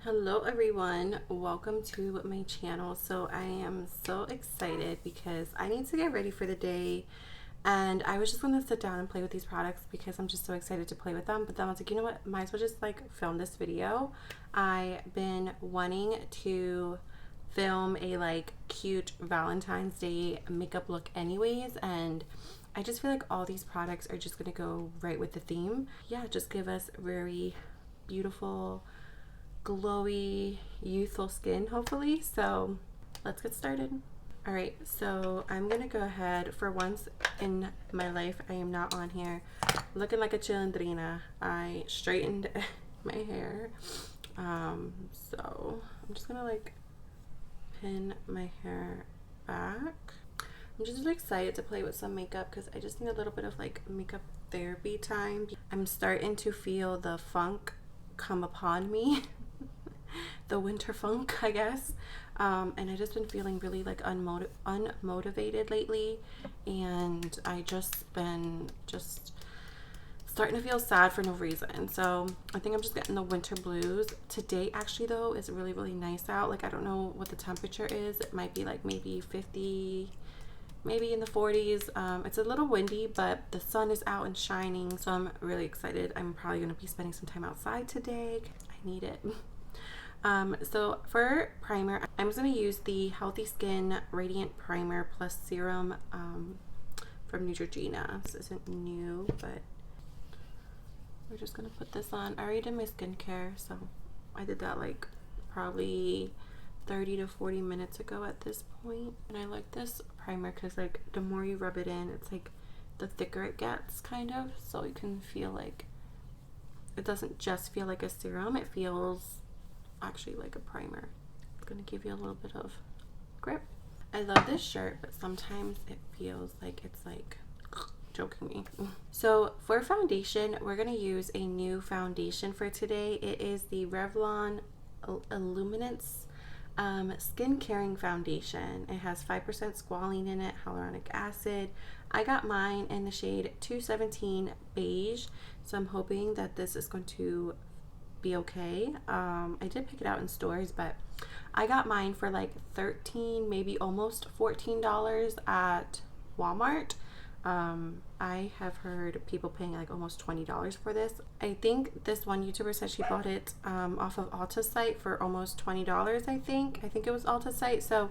Hello everyone, welcome to my channel. So I am so excited because I need to get ready for the day, and I was just going to sit down and play with these products because I'm just so excited to play with them. But then I was like, you know what, might as well just like film this video. I've been wanting to film a like cute Valentine's Day makeup look anyways, and I just feel like all these products are just going to go right with the theme. Yeah, just give us very beautiful, glowy, youthful skin, hopefully. So let's get started. All right, so I'm gonna go ahead. For once in my life, I am not on here looking like a chilindrina. I straightened my hair, so I'm just gonna like pin my hair back. I'm just really excited to play with some makeup because I just need a little bit of like makeup therapy time. I'm starting to feel the funk come upon me. The winter funk, I guess. And I just been feeling really like unmotivated lately, and I just been starting to feel sad for no reason. So I think I'm just getting the winter blues. Today actually though is really nice out. Like I don't know what the temperature is. It might be like maybe 50, maybe in the 40s. It's a little windy, but the sun is out and shining, so I'm really excited. I'm probably gonna be spending some time outside today. I need it. So for primer, I'm just going to use the Healthy Skin Radiant Primer Plus Serum from Neutrogena. This isn't new, but we're just going to put this on. I already did my skincare, so I did that like probably 30 to 40 minutes ago at this point. And I like this primer because like the more you rub it in, it's like the thicker it gets, kind of, so you can feel like it doesn't just feel like a serum, it feels actually like a primer. It's gonna give you a little bit of grip. I love this shirt, but sometimes it feels like it's like choking me. So for foundation, we're gonna use a new foundation for today. It is the Revlon Illuminance Skin Caring Foundation. It has 5% squalene in it, hyaluronic acid. I got mine in the shade 217 beige, so I'm hoping that this is going to be okay. I did pick it out in stores, but I got mine for like $13, maybe almost $14 at Walmart. I have heard people paying like almost $20 for this. I think this one YouTuber said she bought it off of Ulta's site for almost $20. I think it was Ulta's site. So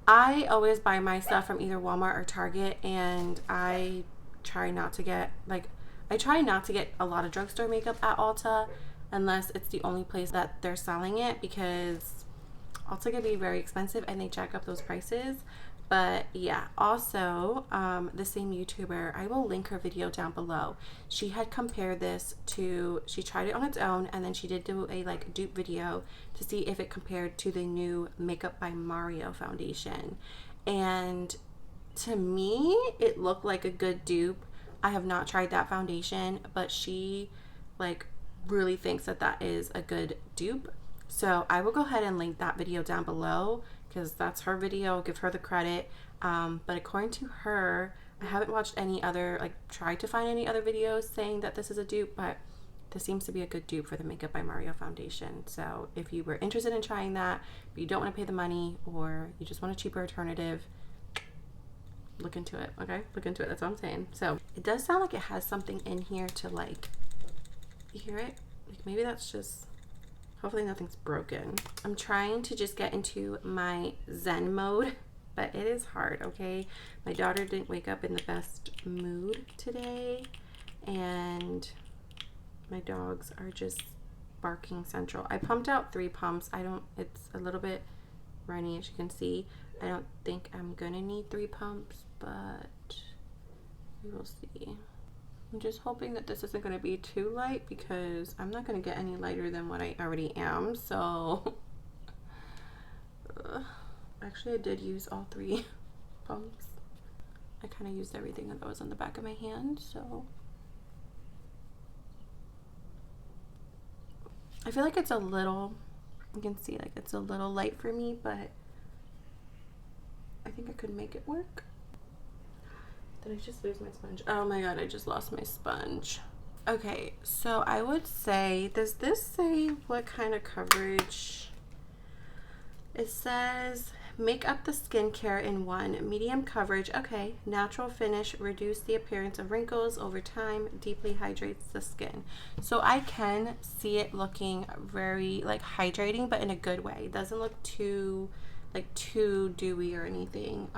I always buy my stuff from either Walmart or Target, and I try not to get a lot of drugstore makeup at Ulta unless it's the only place that they're selling it, because Ulta can be very expensive and they jack up those prices. But yeah, also the same YouTuber, I will link her video down below. She had compared this to, she tried it on its own, and then she did do a like dupe video to see if it compared to the new Makeup by Mario foundation. And to me, it looked like a good dupe. I have not tried that foundation, but she like really thinks that that is a good dupe. So I will go ahead and link that video down below because that's her video. I'll give her the credit. But according to her, I haven't watched any other, like tried to find any other videos saying that this is a dupe, but this seems to be a good dupe for the Makeup by Mario foundation. So if you were interested in trying that, but you don't want to pay the money, or you just want a cheaper alternative, look into it. Okay, look into it. That's what I'm saying. So it does sound like it has something in here to like, you hear it? Like maybe that's just, hopefully nothing's broken. I'm trying to just get into my Zen mode, but it is hard, okay? My daughter didn't wake up in the best mood today, and my dogs are just barking central. I pumped out 3 pumps. It's a little bit runny, as you can see. I don't think I'm gonna need 3 pumps, but we will see. I'm just hoping that this isn't going to be too light, because I'm not going to get any lighter than what I already am. So actually I did use all 3 pumps. I kind of used everything that was on the back of my hand, so I feel like it's a little, you can see like it's a little light for me, but I think I could make it work. Did I just lose my sponge? Oh my god, I just lost my sponge. Okay, so I would say, does this say what kind of coverage? It says make up the skincare in one, medium coverage. Okay, natural finish, reduce the appearance of wrinkles over time, deeply hydrates the skin. So I can see it looking very like hydrating, but in a good way. It doesn't look too dewy or anything.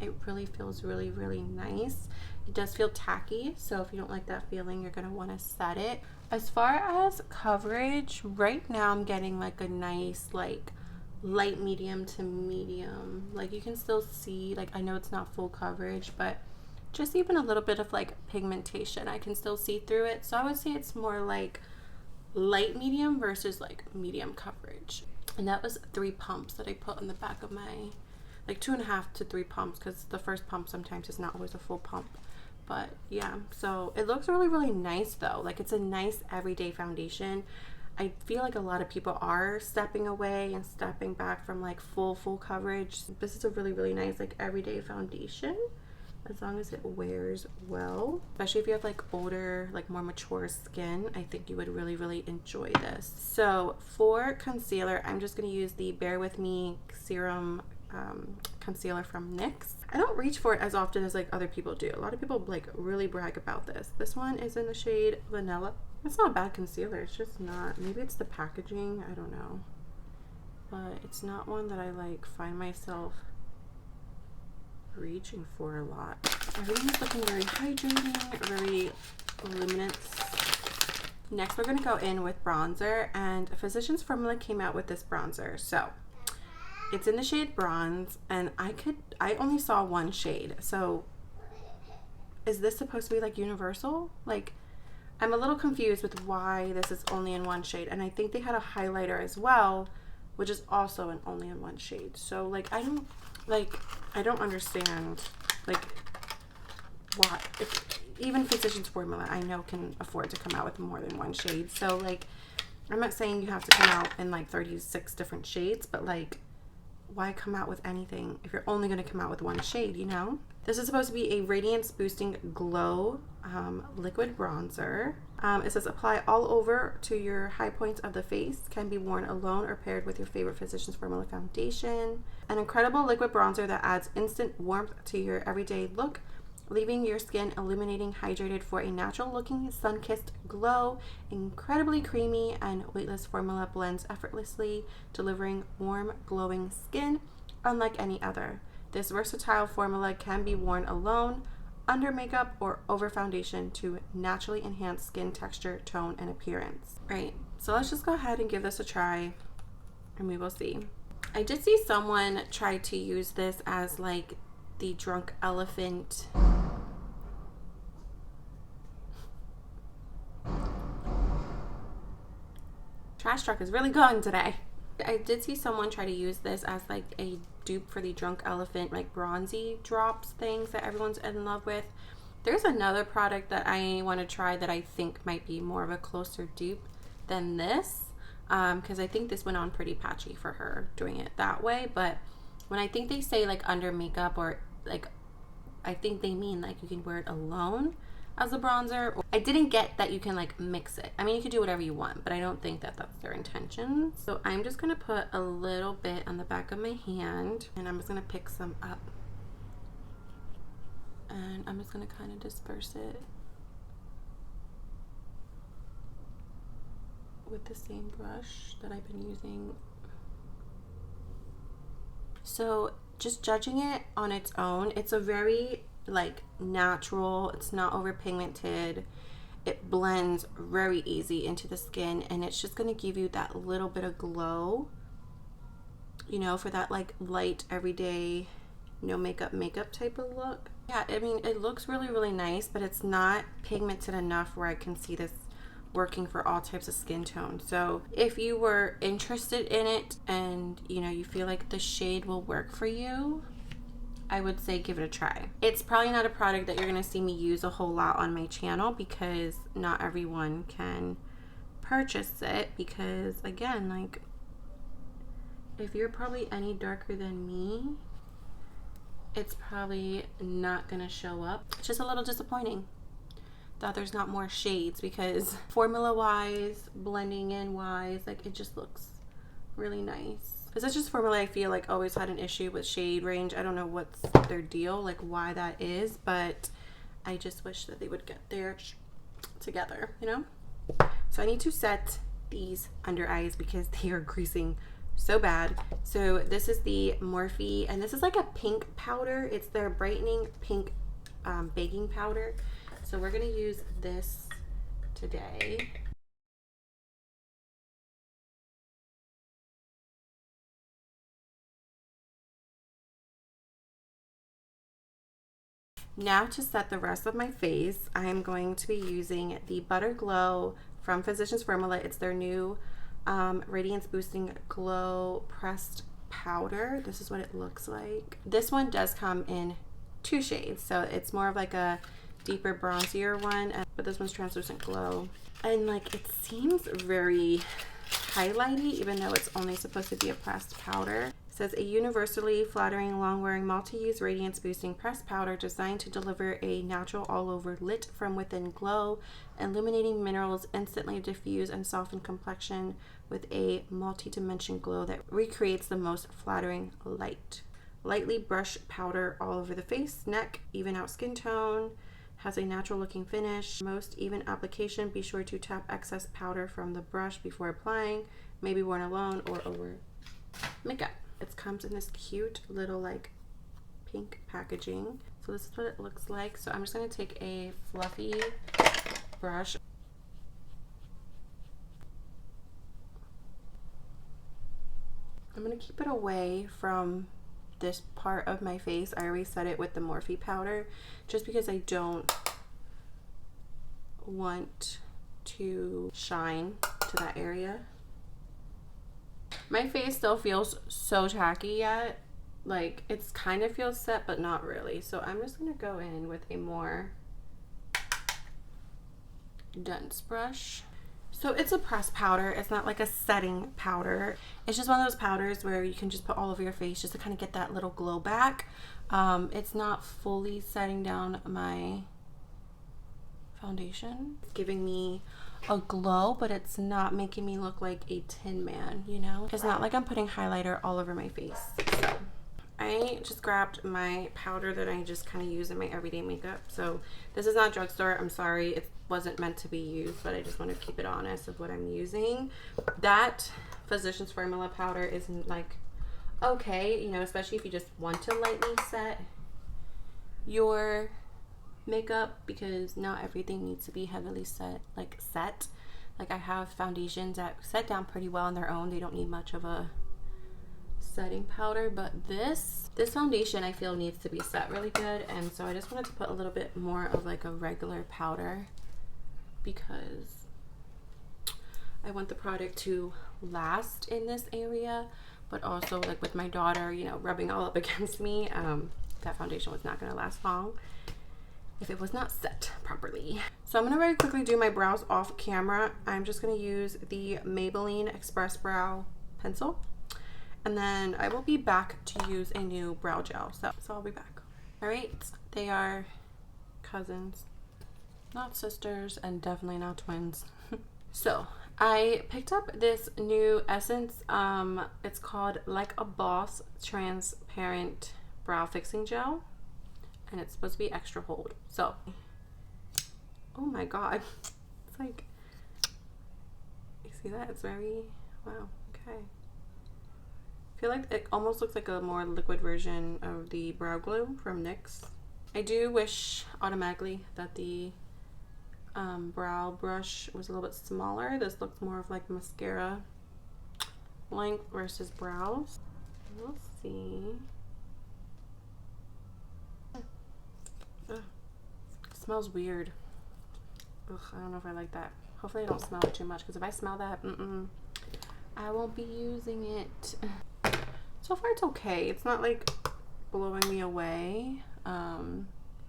It really feels really, really nice. It does feel tacky, so if you don't like that feeling, you're gonna want to set it. As far as coverage, right now I'm getting like a nice like light medium to medium. Like you can still see, like I know it's not full coverage, but just even a little bit of like pigmentation, I can still see through it. So I would say it's more like light medium versus like medium coverage. And that was 3 pumps that I put on the back of my, like 2.5 to 3 pumps, because the first pump sometimes is not always a full pump. But yeah, so it looks really, really nice though. Like it's a nice everyday foundation. I feel like a lot of people are stepping away and stepping back from like full coverage. This is a really, really nice like everyday foundation, as long as it wears well. Especially if you have like older, like more mature skin, I think you would really, really enjoy this. So for concealer, I'm just going to use the Bare With Me Serum concealer from NYX. I don't reach for it as often as like other people do. A lot of people like really brag about this. This one is in the shade Vanilla. It's not a bad concealer, it's just not, maybe it's the packaging, I don't know. But it's not one that I like find myself reaching for a lot. Everything's looking very hydrating, very luminous. Next we're going to go in with bronzer, and Physicians Formula came out with this bronzer. So it's in the shade Bronze, and I only saw one shade. So is this supposed to be like universal? Like, I'm a little confused with why this is only in one shade, and I think they had a highlighter as well, which is also only in one shade. So like I don't understand like why. Even Physicians Formula I know can afford to come out with more than one shade. So like I'm not saying you have to come out in like 36 different shades, but like why come out with anything if you're only going to come out with one shade, you know? This is supposed to be a radiance boosting glow liquid bronzer. It says apply all over to your high points of the face. Can be worn alone or paired with your favorite Physicians Formula foundation. An incredible liquid bronzer that adds instant warmth to your everyday look, leaving your skin illuminating, hydrated for a natural looking sun-kissed glow. Incredibly creamy and weightless formula blends effortlessly, delivering warm, glowing skin unlike any other. This versatile formula can be worn alone, under makeup, or over foundation to naturally enhance skin texture, tone, and appearance. Right, so let's just go ahead and give this a try, and we will see. I did see someone try to use this as like the drunk elephant trash truck is really going today. I did see someone try to use this as like a dupe for the drunk elephant like bronzy drops things that everyone's in love with. There's another product that I want to try that I think might be more of a closer dupe than this, because I think this went on pretty patchy for her doing it that way. But when I think they say like under makeup, or like I think they mean like you can wear it alone as a bronzer. I didn't get that you can like mix it. I mean, you can do whatever you want, but I don't think that that's their intention. So I'm just gonna put a little bit on the back of my hand, and I'm just gonna pick some up, and I'm just gonna kind of disperse it with the same brush that I've been using. So just judging it on its own, it's a very like natural, it's not over pigmented, it blends very easy into the skin, and it's just going to give you that little bit of glow, you know, for that like light everyday no makeup type of look. Yeah, I mean, it looks really, really nice, but it's not pigmented enough where I can see this working for all types of skin tone. So if you were interested in it and you know you feel like the shade will work for you, I would say give it a try. It's probably not a product that you're gonna see me use a whole lot on my channel, because not everyone can purchase it, because again, like if you're probably any darker than me, it's probably not gonna show up. It's just a little disappointing. that there's not more shades, because formula wise, blending in wise, like it just looks really nice. This is just formula I feel like always had an issue with shade range. I don't know what's their deal, like why that is, but I just wish that they would get their together, you know? So I need to set these under eyes because they are greasing so bad. So this is the Morphe, and this is like a pink powder. It's their brightening pink baking powder. So we're gonna use this today. Now to set the rest of my face, I am going to be using the Butter Glow from Physicians Formula. It's their new Radiance Boosting Glow Pressed Powder. This is what it looks like. This one does come in 2 shades, so it's more of like a deeper bronzier one, but this one's Translucent Glow. And like it seems very highlighty, even though it's only supposed to be a pressed powder. It says a universally flattering, long-wearing, multi-use radiance boosting pressed powder designed to deliver a natural all-over lit from within glow, illuminating minerals instantly diffuse and soften complexion with a multi-dimension glow that recreates the most flattering light. Lightly brush powder all over the face, neck, even out skin tone. Has a natural looking finish. Most even application. Be sure to tap excess powder from the brush before applying. May be worn alone or over makeup. It comes in this cute little like pink packaging. So this is what it looks like. So I'm just going to take a fluffy brush. I'm going to keep it away from this part of my face. I already set it with the Morphe powder just because I don't want to shine to that area. My face still feels so tacky yet. Like it's kind of feels set, but not really. So I'm just gonna go in with a more dense brush. So it's a pressed powder. It's not like a setting powder. It's just one of those powders where you can just put all over your face just to kind of get that little glow back. It's not fully setting down my foundation. It's giving me a glow, but it's not making me look like a tin man, you know? It's not like I'm putting highlighter all over my face. So I just grabbed my powder that I just kind of use in my everyday makeup. So this is not drugstore. I'm sorry. It wasn't meant to be used, but I just want to keep it honest of what I'm using. That Physicians Formula powder is like okay, you know, especially if you just want to lightly set your makeup, because not everything needs to be heavily set. Like I have foundations that set down pretty well on their own. They don't need much of a setting powder, but this foundation I feel needs to be set really good, and so I just wanted to put a little bit more of like a regular powder because I want the product to last in this area, but also like with my daughter, you know, rubbing all up against me, that foundation was not going to last long if it was not set properly. So I'm going to very quickly do my brows off camera. I'm just going to use the Maybelline Express Brow Pencil, and then I will be back to use a new brow gel. So I'll be back. All right, they are cousins, not sisters, and definitely not twins. So I picked up this new essence. It's called Like a Boss Transparent Brow Fixing Gel, and it's supposed to be extra hold. So, oh my god, it's like, you see that? It's very, wow, okay. I feel like it almost looks like a more liquid version of the Brow Glue from NYX. I do wish automatically that the brow brush was a little bit smaller. This looks more of like mascara length versus brows. We'll see. Ugh. It smells weird. Ugh, I don't know if I like that. Hopefully I don't smell it too much, because if I smell that, I won't be using it. So far it's okay. It's not like blowing me away.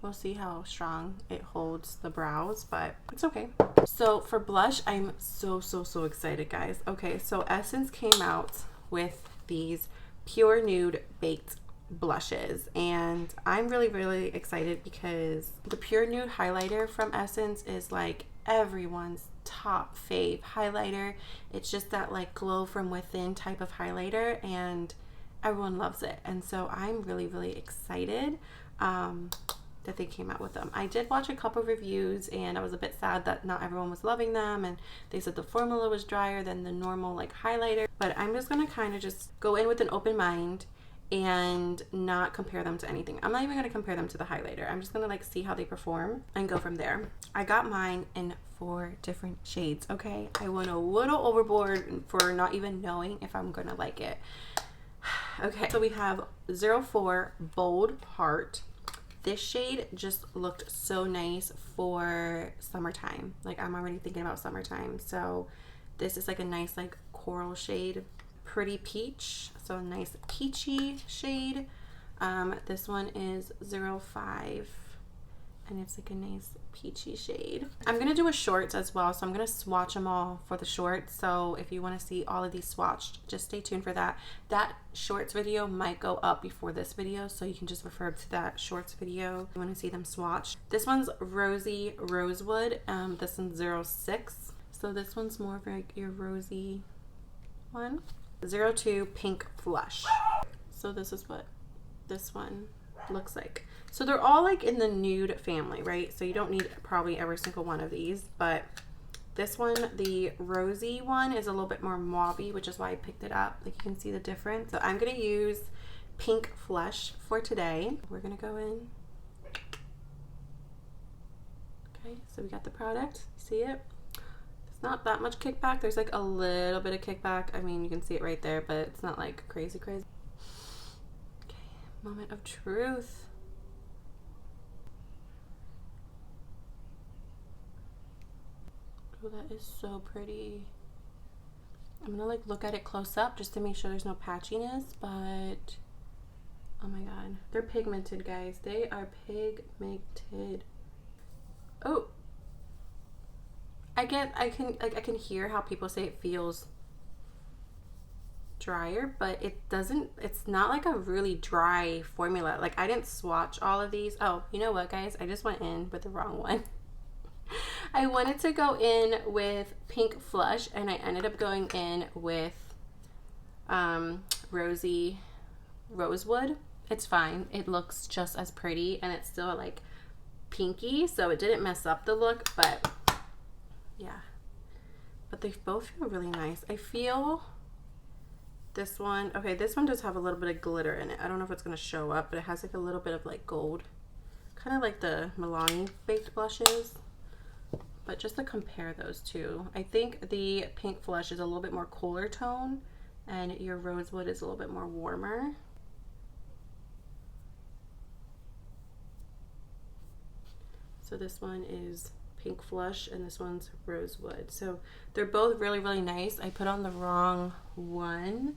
We'll see how strong it holds the brows, but it's okay. So for blush, I'm so excited, guys. Okay, so Essence came out with these Pure Nude Baked blushes, and I'm really excited because the Pure Nude highlighter from Essence is like everyone's top fave highlighter. It's just that like glow from within type of highlighter, and everyone loves it. And so I'm really excited that they came out with them. I did watch a couple reviews and I was a bit sad that not everyone was loving them, and they said the formula was drier than the normal like highlighter. But I'm just gonna kind of just go in with an open mind and not compare them to anything. I'm not even gonna compare them to the highlighter. I'm just gonna like see how they perform and go from there. I got mine in 4 different shades, okay? I went a little overboard for not even knowing if I'm gonna like it. Okay, so we have 04 Bold Heart. This shade just looked so nice for summertime. Like I'm already thinking about summertime. So this is like a nice like coral shade. Pretty Peach, so a nice peachy shade. This one is 05 and it's like a nice peachy shade. I'm gonna do a shorts as well, so I'm gonna swatch them all for the shorts. So if you want to see all of these swatched, just stay tuned for that. That shorts video might go up before this video, so you can just refer to that shorts video if you want to see them swatched. This one's Rosy Rosewood. This one's 06, so this one's more of like your rosy one. 02 Pink Flush. So this is what this one looks like. So they're all like in the nude family, right? So you don't need probably every single one of these, but this one, the rosy one, is a little bit more mauve-y, which is why I picked it up. Like you can see the difference. So I'm gonna use Pink Flush for today. We're gonna go in. Okay, so we got the product. See it? It's not that much kickback. There's like a little bit of kickback. I mean, you can see it right there, but it's not like crazy. Okay, moment of truth. Oh, that is so pretty. I'm gonna like look at it close up just to make sure there's no patchiness, but oh my god, they're pigmented, guys. They are pigmented. Oh, I can hear how people say it feels drier, but it doesn't. It's not like a really dry formula. Like I didn't swatch all of these. Oh, you know what, guys? I just went in with the wrong one. I wanted to go in with Pink Flush, and I ended up going in with Rosy Rosewood. It's fine. It looks just as pretty, and it's still like pinky, so it didn't mess up the look, but yeah. But they both feel really nice. I feel this one, okay, this one does have a little bit of glitter in it. I don't know if it's going to show up, but it has like a little bit of like gold. Kind of like the Milani baked blushes. But just to compare those two, I think the Pink Flush is a little bit more cooler tone and your Rosewood is a little bit more warmer. So this one is Pink Flush and this one's Rosewood. So they're both really nice. I put on the wrong one,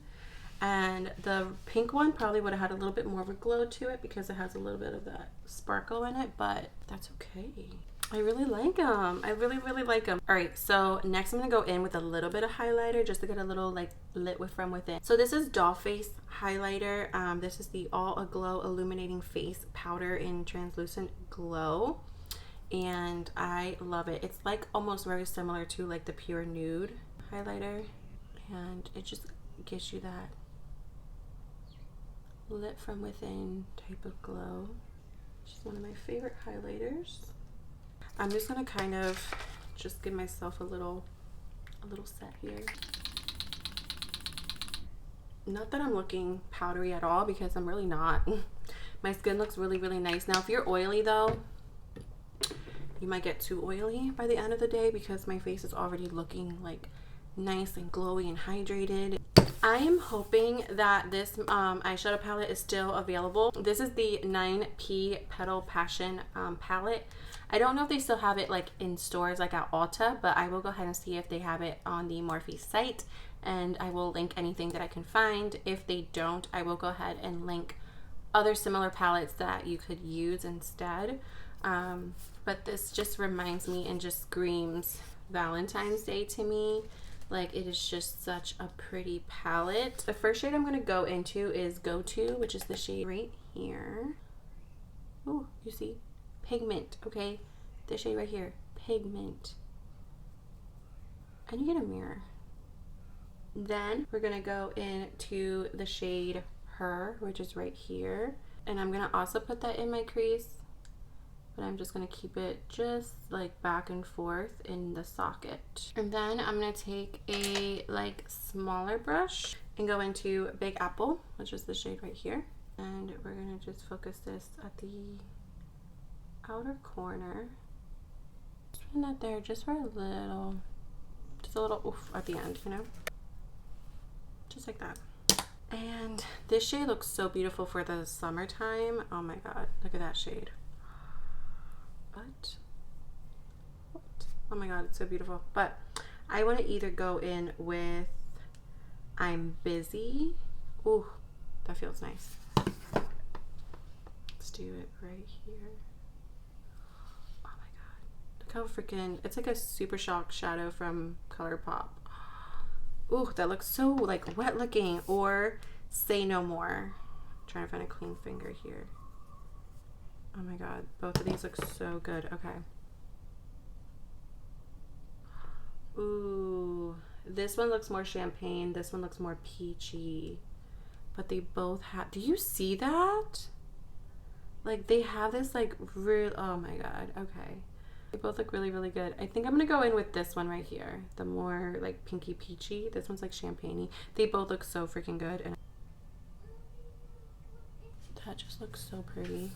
and the pink one probably would have had a little bit more of a glow to it because it has a little bit of that sparkle in it, but that's okay. I really like them. I really like them. All right, so next I'm gonna go in with a little bit of highlighter just to get a little like lit with from within. So this is Doll Face highlighter. This is the All Aglow Illuminating Face Powder in Translucent Glow, and I love it. It's like almost very similar to like the Pure Nude highlighter, and it just gives you that lit from within type of glow. She's one of my favorite highlighters. I'm just gonna kind of just give myself a little set here. Not that I'm looking powdery at all, because I'm really not. My skin looks really nice. Now if you're oily though, you might get too oily by the end of the day, because my face is already looking like nice and glowy and hydrated. I am hoping that this eyeshadow palette is still available. This is the 9P Petal Passion palette. I don't know if they still have it like in stores like at Ulta, but I will go ahead and see if they have it on the Morphe site, and I will link anything that I can find. If they don't, I will go ahead and link other similar palettes that you could use instead. But this just reminds me and just screams Valentine's Day to me. Like, it is just such a pretty palette. The first shade I'm going to go into is Go To, which is the shade right here. Oh, you see? Pigment, okay? This shade right here, Pigment. And you get a mirror. Then we're going to go into the shade Her, which is right here. And I'm going to also put that in my crease. But I'm just going to keep it just like back and forth in the socket. And then I'm going to take a like smaller brush and go into Big Apple, which is the shade right here. And we're going to just focus this at the outer corner. Just putting that there just for a little oof at the end, you know? Just like that. And this shade looks so beautiful for the summertime. Oh my god, look at that shade. What? Oh my god, it's so beautiful. But I want to either go in with I'm Busy. Ooh, that feels nice. Let's do it right here. Oh my god. Look how freaking, it's like a Super Shock shadow from Colourpop. Ooh, that looks so like wet looking. Or Say No More. I'm trying to find a clean finger here. Oh my god, both of these look so good. Okay. Ooh, this one looks more champagne. This one looks more peachy. But they both have, do you see that? Like they have this like real, oh my god, okay. They both look really, really good. I think I'm gonna go in with this one right here. The more like pinky peachy. This one's like champagne-y. They both look so freaking good. And that just looks so pretty.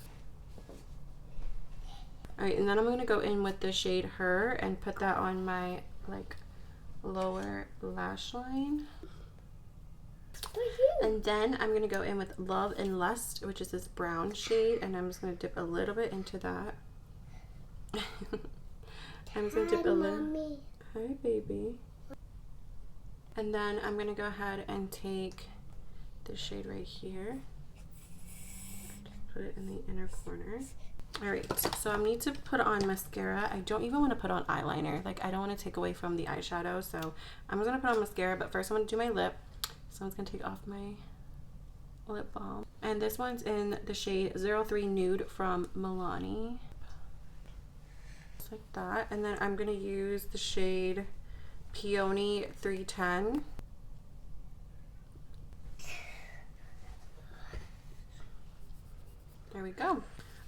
Alright, and then I'm going to go in with the shade Her and put that on my like lower lash line. And then I'm going to go in with Love and Lust, which is this brown shade, and I'm just going to dip a little bit into that. I'm just going to dip a little. Hi, baby. And then I'm going to go ahead and take this shade right here. Put it in the inner corner. Alright, so I need to put on mascara. I don't even want to put on eyeliner. Like, I don't want to take away from the eyeshadow. So I'm just going to put on mascara. But first I want to do my lip. So I'm just going to take off my lip balm. And this one's in the shade 03 Nude from Milani. Just like that. And then I'm going to use the shade Peony 310. There we go.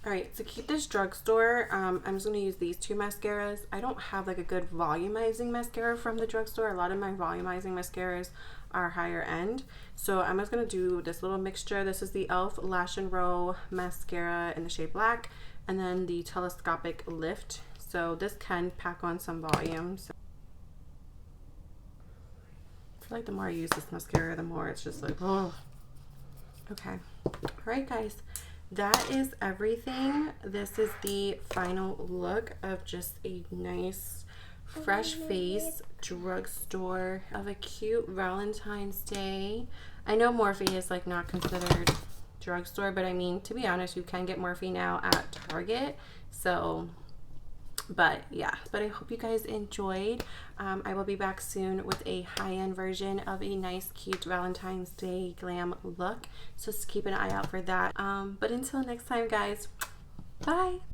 Alright, to keep this drugstore, I'm just going to use these two mascaras. I don't have like a good volumizing mascara from the drugstore. A lot of my volumizing mascaras are higher end. So I'm just going to do this little mixture. This is the e.l.f. Lash and Row mascara in the shade Black. And then the Telescopic Lift. So this can pack on some volume. So I feel like the more I use this mascara, the more it's just like, oh. Okay. Alright guys. That is everything. This is the final look of just a nice fresh face drugstore of a cute Valentine's Day. I know Morphe is like not considered drugstore, but I mean, to be honest, you can get Morphe now at Target. So, but yeah, but I hope you guys enjoyed. I will be back soon with a high-end version of a nice cute Valentine's Day glam look, so just keep an eye out for that. But until next time guys, bye.